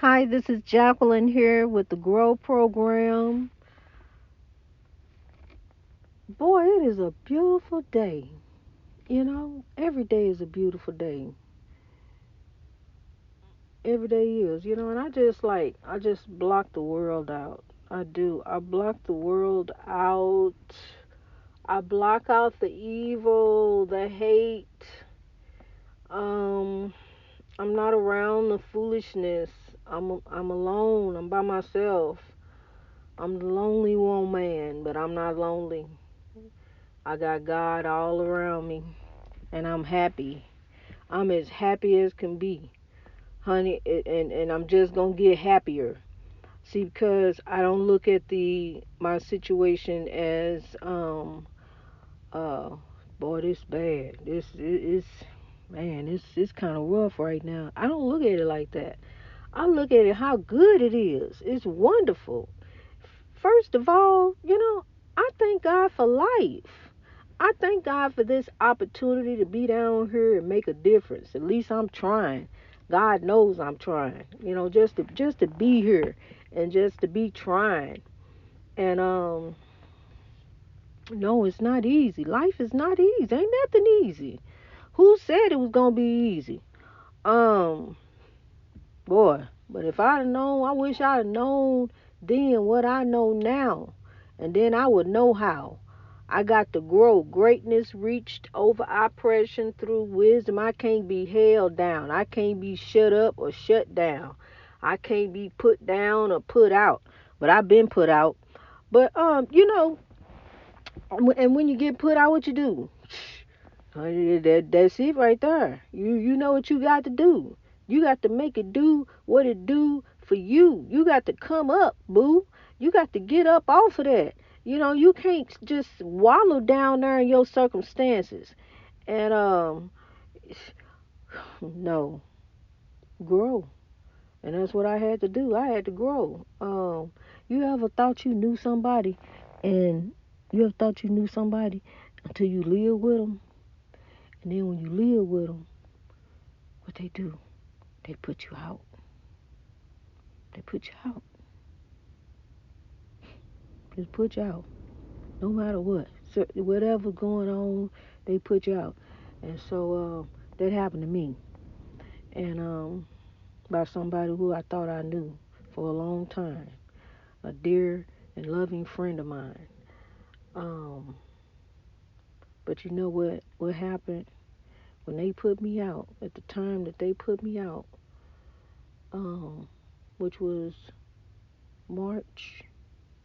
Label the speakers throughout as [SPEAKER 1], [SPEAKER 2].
[SPEAKER 1] Hi, this is Jacqueline here with the Grow Program. Boy, it is a beautiful day. Every day is a beautiful day. Every day is, and I just block the world out. I do. I block the world out. I block out the evil, the hate. Um, I'm not around the foolishness. I'm alone. I'm by myself. I'm the lonely woman, but I'm not lonely. I got God all around me, and I'm happy. I'm as happy as can be, honey, and I'm just gonna get happier. See, because I don't look at the my situation as uh boy, this bad. This is man, it's kind of rough right now. I don't look at it like that. I look at it how good it is. It's wonderful. First of all, I thank God for life. I thank God for this opportunity to be down here and make a difference. At least I'm trying. God knows I'm trying. Just to be here and just to be trying. And no, it's not easy. Life is not easy. Ain't nothing easy. Who said it was gonna be easy? Um, Boy, but if I'd have known, I wish I'd have known then what I know now. And then I would know how. I got to grow. Greatness reached over oppression through wisdom. I can't be held down. I can't be shut up or shut down. I can't be put down or put out. But I've been put out. But and when you get put out, what you do? That's it right there. You know what you got to do. You got to make it do what it do for you. You got to come up, boo. You got to get up off of that. You can't just wallow down there in your circumstances. And no, grow. And that's what I had to do. I had to grow. You ever thought you knew somebody, and you ever thought you knew somebody until you live with them, and then when you live with them, what they do? They put you out. They put you out. Just put you out. No matter what. So whatever's going on, they put you out. And so that happened to me. And by somebody who I thought I knew for a long time. A dear and loving friend of mine. Um, but you know what happened? When they put me out, at the time that they put me out, um, which was March,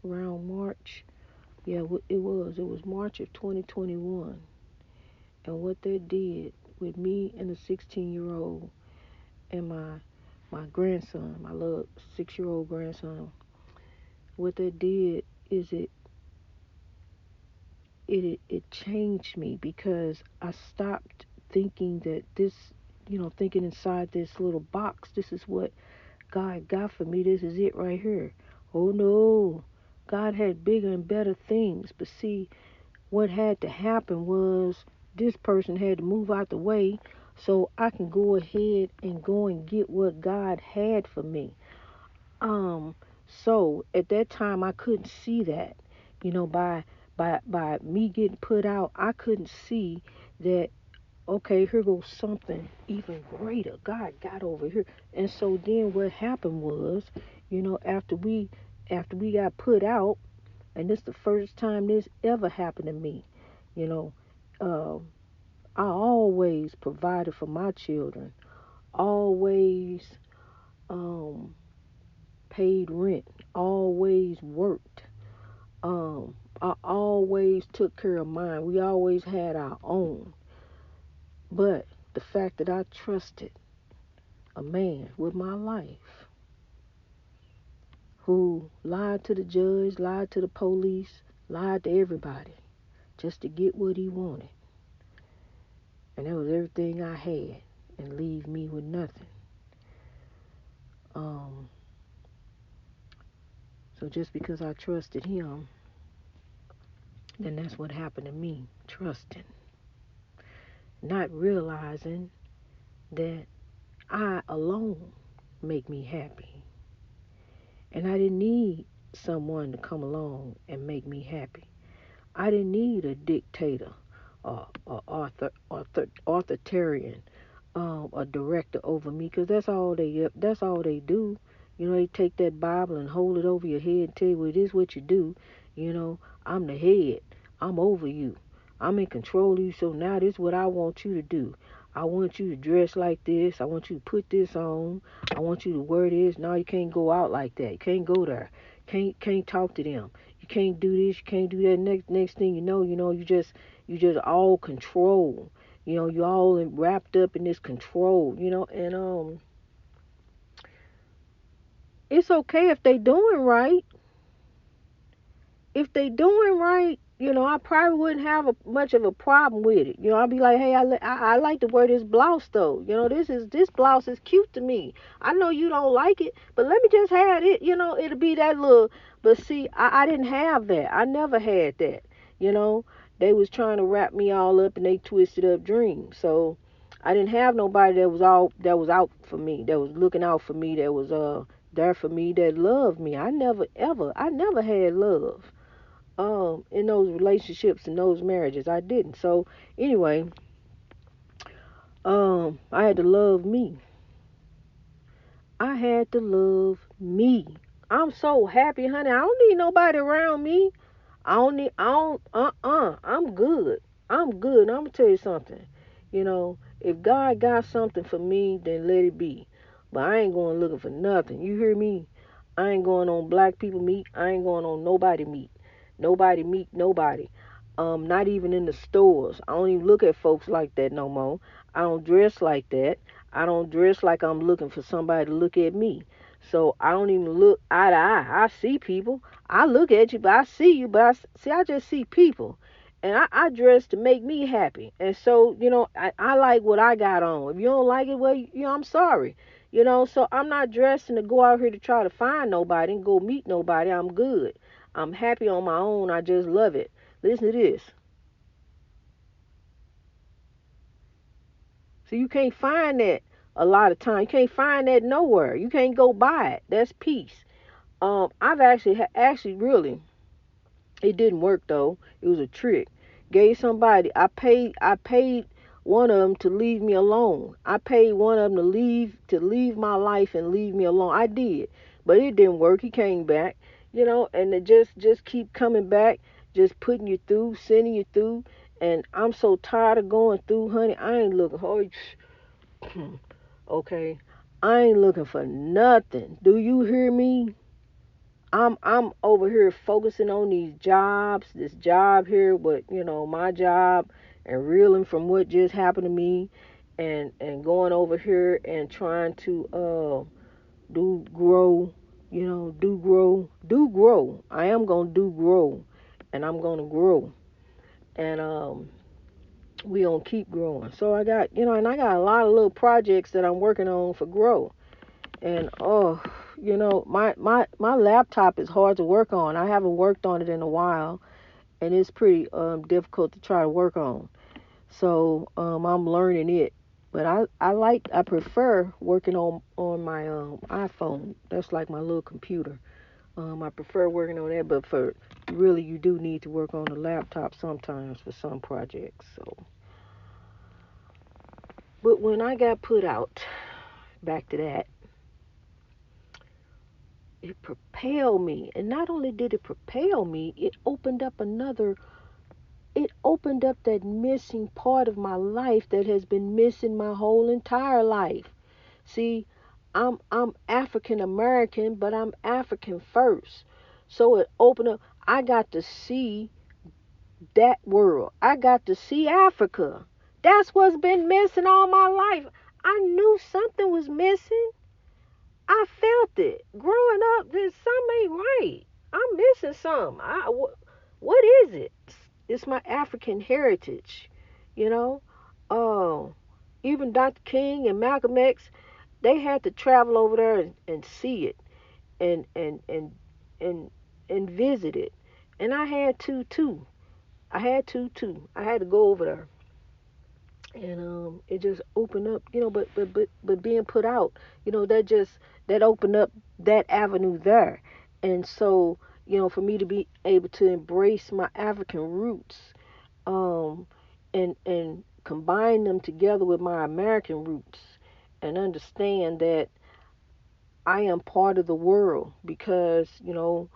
[SPEAKER 1] around March. Yeah, it was. It was March of 2021. And what they did with me and a 16-year-old and my grandson, my little 6-year-old grandson, what they did is it changed me because I stopped thinking that this, thinking inside this little box, this is what God got for me. This is it right here. Oh no, God had bigger and better things. But see, what had to happen was this person had to move out the way so I can go ahead and go and get what God had for me. Um, so at that time I couldn't see that. By me getting put out, I couldn't see that okay, here goes something even greater. God got over here. And so then what happened was, after we got put out, and this is the first time this ever happened to me. You know, uh, I always provided for my children, always um, paid rent, always worked. I always took care of mine. We always had our own. But the fact that I trusted a man with my life who lied to the judge, lied to the police, lied to everybody just to get what he wanted. And that was everything I had and leave me with nothing. Um, so just because I trusted him, then that's what happened to me. Trusting. Not realizing that I alone make me happy. And I didn't need someone to come along and make me happy. I didn't need a dictator or authoritarian, a director over me, because that's all they do. You know, they take that Bible and hold it over your head and tell you, well, this is what you do. You know, I'm the head. I'm over you. I'm in control of you. So now this is what I want you to do. I want you to dress like this. I want you to put this on. I want you to wear this. No, you can't go out like that. You can't go there. Can't talk to them. You can't do this. You can't do that. Next thing you know, you just all control. You know, you all wrapped up in this control. You know, and it's okay if they doing right. If they doing right, you know, I probably wouldn't have much of a problem with it. You know, I'd be like, hey, I like to wear this blouse though. You know, this blouse is cute to me. I know you don't like it, but let me just have it. You know, it'll be that little. But see, I didn't have that. I never had that. You know, they was trying to wrap me all up and they twisted up dreams. So I didn't have nobody that was out for me, that was looking out for me, that was there for me, that loved me. I never had love in those relationships and those marriages. I didn't. So anyway, I had to love me. I had to love me. I'm so happy, honey. I don't need nobody around me. I'm good. I'm good. I'm gonna tell you something. You know, if God got something for me, then let it be. But I ain't going looking for nothing. You hear me? I ain't going on black people meet. I ain't going on nobody meet. Nobody meet nobody. Not even in the stores. I don't even look at folks like that no more. I don't dress like that. I don't dress like I'm looking for somebody to look at me. So I don't even look eye to eye. I see people. I look at you, but I see you, but I just see people. And I dress to make me happy. And so, you know, I like what I got on. If you don't like it, well, you know, I'm sorry. You know, so I'm not dressing to go out here to try to find nobody and go meet nobody. I'm good. I'm happy on my own. I just love it. Listen to this. So you can't find that a lot of time. You can't find that nowhere. You can't go buy it. That's peace. I've actually really, it didn't work though. It was a trick. Gave somebody. I paid one of them to leave me alone. I paid one of them to leave my life and leave me alone. I did, but it didn't work. He came back, you know, and it just keep coming back, just putting you through, sending you through. And I'm so tired of going through, honey. I ain't looking for okay. I ain't looking for nothing. Do you hear me? I'm over here focusing on these jobs, this job here, but you know, my job, and reeling from what just happened to me, and going over here and trying to do grow, you know, do grow. I am gonna do grow, and I'm gonna grow, and we gonna keep growing. So I got, you know, and I got a lot of little projects that I'm working on for grow. And oh, you know, my laptop is hard to work on. I haven't worked on it in a while, and it's pretty difficult to try to work on. So I'm learning it. But I prefer working on my iPhone. That's like my little computer. I prefer working on that, but for really, you do need to work on the laptop sometimes for some projects. So, but when I got put out, back to that, it propelled me. And not only did it propel me, it opened up that missing part of my life that has been missing my whole entire life. See, I'm African American, but I'm African first. So it opened up, I got to see that world. I got to see Africa. That's what's been missing all my life. I knew something was missing. I felt it. Growing up, there's something ain't right. I'm missing something. What is it? It's my African heritage, you know. Oh, even Dr. King and Malcolm X, they had to travel over there and see it and and and and and visit it, and I had to too. I had to too. I had to go over there and it just opened up, but being put out, that opened up that avenue there. And so, for me to be able to embrace my African roots, um and combine them together with my American roots, and understand that I am part of the world, because you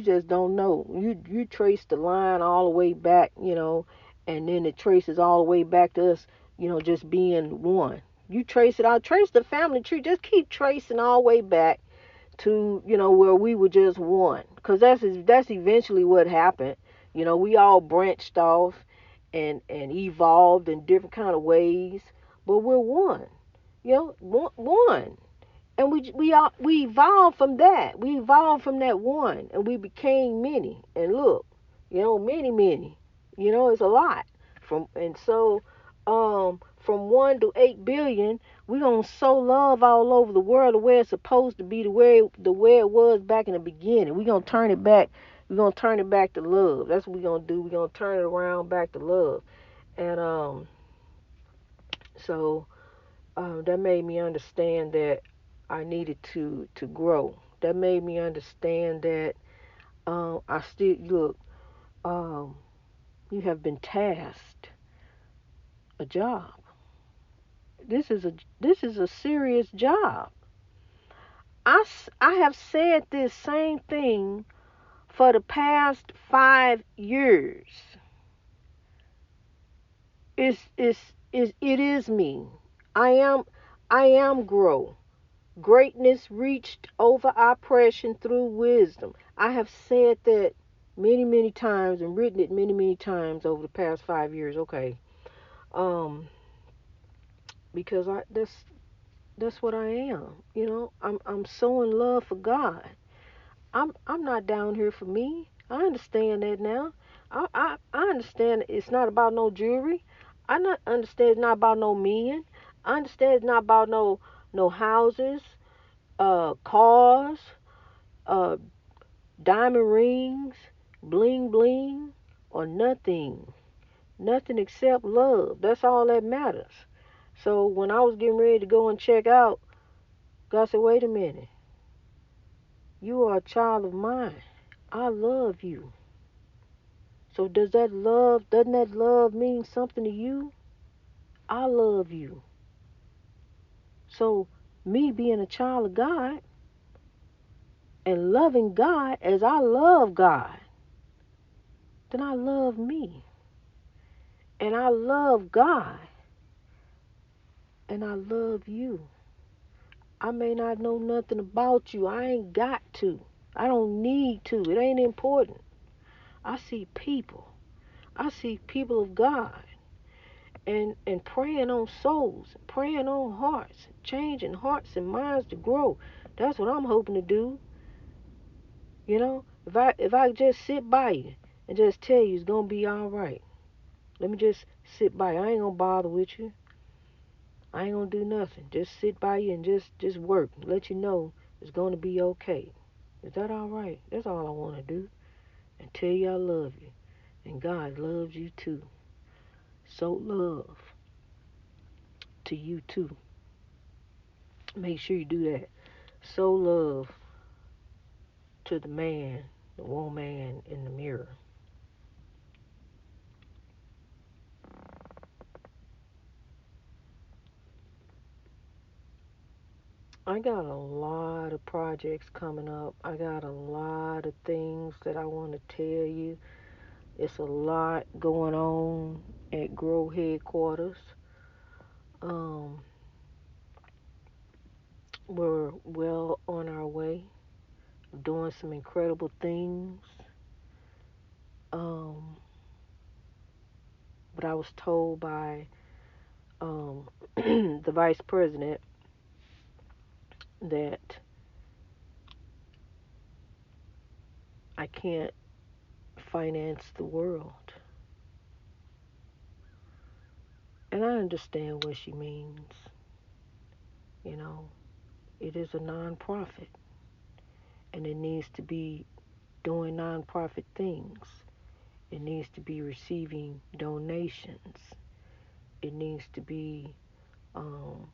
[SPEAKER 1] just don't know. You trace the line all the way back, and then it traces all the way back to us, just being one. You trace it out, trace the family tree, just keep tracing all the way back to where we were just one, because that's eventually what happened. We all branched off and evolved in different kind of ways, but we're one. One. And we evolved from that. We evolved from that one, and we became many. And look, many. It's a lot. From 1 to 8 billion, we gonna sow love all over the world, the way it's supposed to be, the way it was back in the beginning. We gonna turn it back. We gonna turn it back to love. That's what we gonna do. We gonna turn it around back to love. And so that made me understand that I needed to grow. That made me understand that I still look. Um, you have been tasked a job. This is a serious job. I have said this same thing for the past 5 years. It is me. I am grow. Greatness reached over oppression through wisdom. I have said that many, many times and written it many, many times over the past 5 years. Okay, um, because that's what I am. I'm so in love for God. I'm not down here for me. I understand that now. I understand it's not about no jewelry. I not understand it's not about no men. I understand it's not about no houses, cars, uh, diamond rings, bling bling, or nothing. Nothing except love. That's all that matters. So when I was getting ready to go and check out, God said, wait a minute. You are a child of mine. I love you. So doesn't that love mean something to you? I love you. So me being a child of God and loving God as I love God, then I love me. And I love God. And I love you. I may not know nothing about you. I ain't got to. I don't need to. It ain't important. I see people. I see people of God, and praying on souls, praying on hearts, changing hearts and minds to grow. That's what I'm hoping to do. If I just sit by you and just tell you it's gonna be all right. Let me just sit by you. I ain't gonna bother with you. I ain't gonna do nothing. Just sit by you and just work. Let you know it's gonna be okay. Is that all right? That's all I wanna do. And tell you I love you. And God loves you too. So love to you too. Make sure you do that. So love to the man, the woman in the mirror. I got a lot of projects coming up. I got a lot of things that I want to tell you. It's a lot going on at Grow headquarters. Um, we're well on our way, doing some incredible things. Um, but I was told by the vice president that I can't finance the world. And I understand what she means. You know, it is a nonprofit, and it needs to be doing nonprofit things. It needs to be receiving donations. It needs to be um,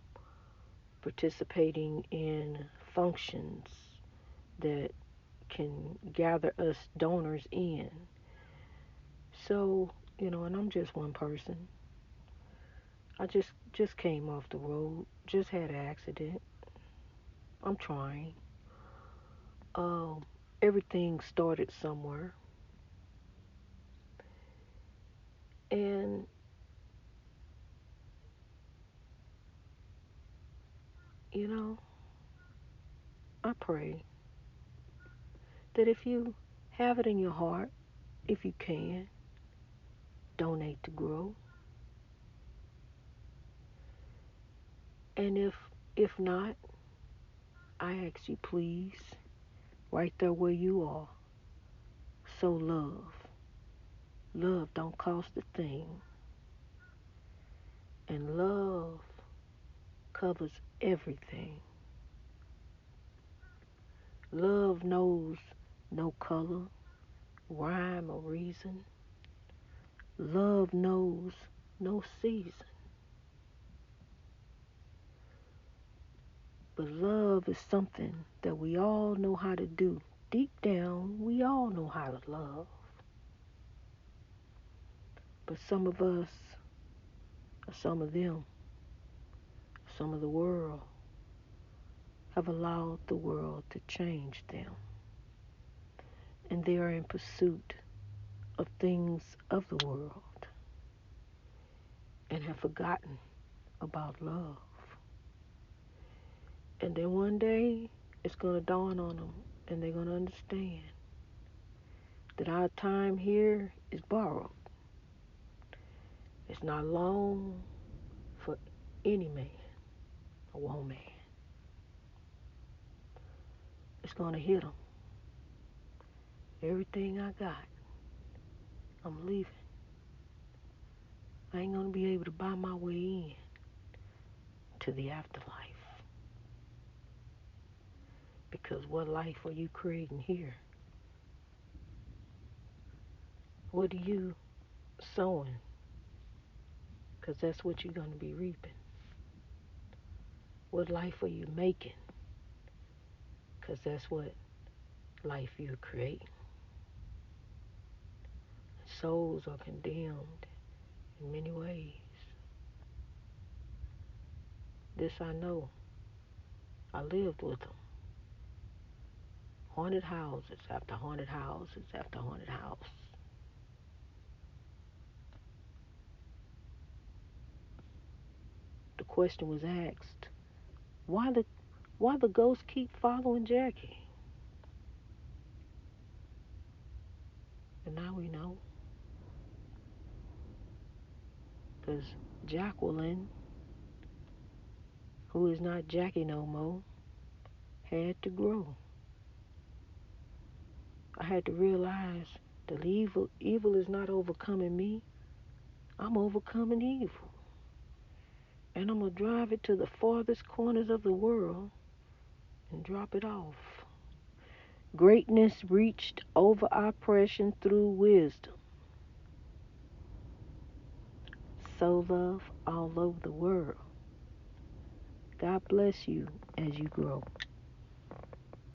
[SPEAKER 1] participating in functions that can gather us donors in. So, and I'm just one person. I just came off the road, just had an accident. I'm trying. Um, Everything started somewhere, and you know, I pray that if you have it in your heart, if you can, donate to grow, and if not, I ask you please, right there where you are, sow love. Love don't cost a thing, and love covers everything. Love knows no color, rhyme, or reason. Love knows no season. But love is something that we all know how to do. Deep down, we all know how to love. But some of us, or some of them, some of the world, have allowed the world to change them. And they are in pursuit of things of the world and have forgotten about love. And then one day, it's going to dawn on them and they're going to understand that our time here is borrowed. It's not long for any man or woman. It's going to hit them. Everything I got, I'm leaving. I ain't going to be able to buy my way in to the afterlife. Because what life are you creating here? What are you sowing? Because that's what you're going to be reaping. What life are you making? Because that's what life you're creating. Souls are condemned in many ways. This I know. I lived with them. Haunted houses after haunted houses after haunted house. The question was asked, why the ghosts keep following Jackie? And now we know. Because Jacqueline, who is not Jackie no more, had to grow. I had to realize that evil is not overcoming me. I'm overcoming evil. And I'm going to drive it to the farthest corners of the world and drop it off. Greatness reached over oppression through wisdom. Sow love all over the world. God bless you as you grow.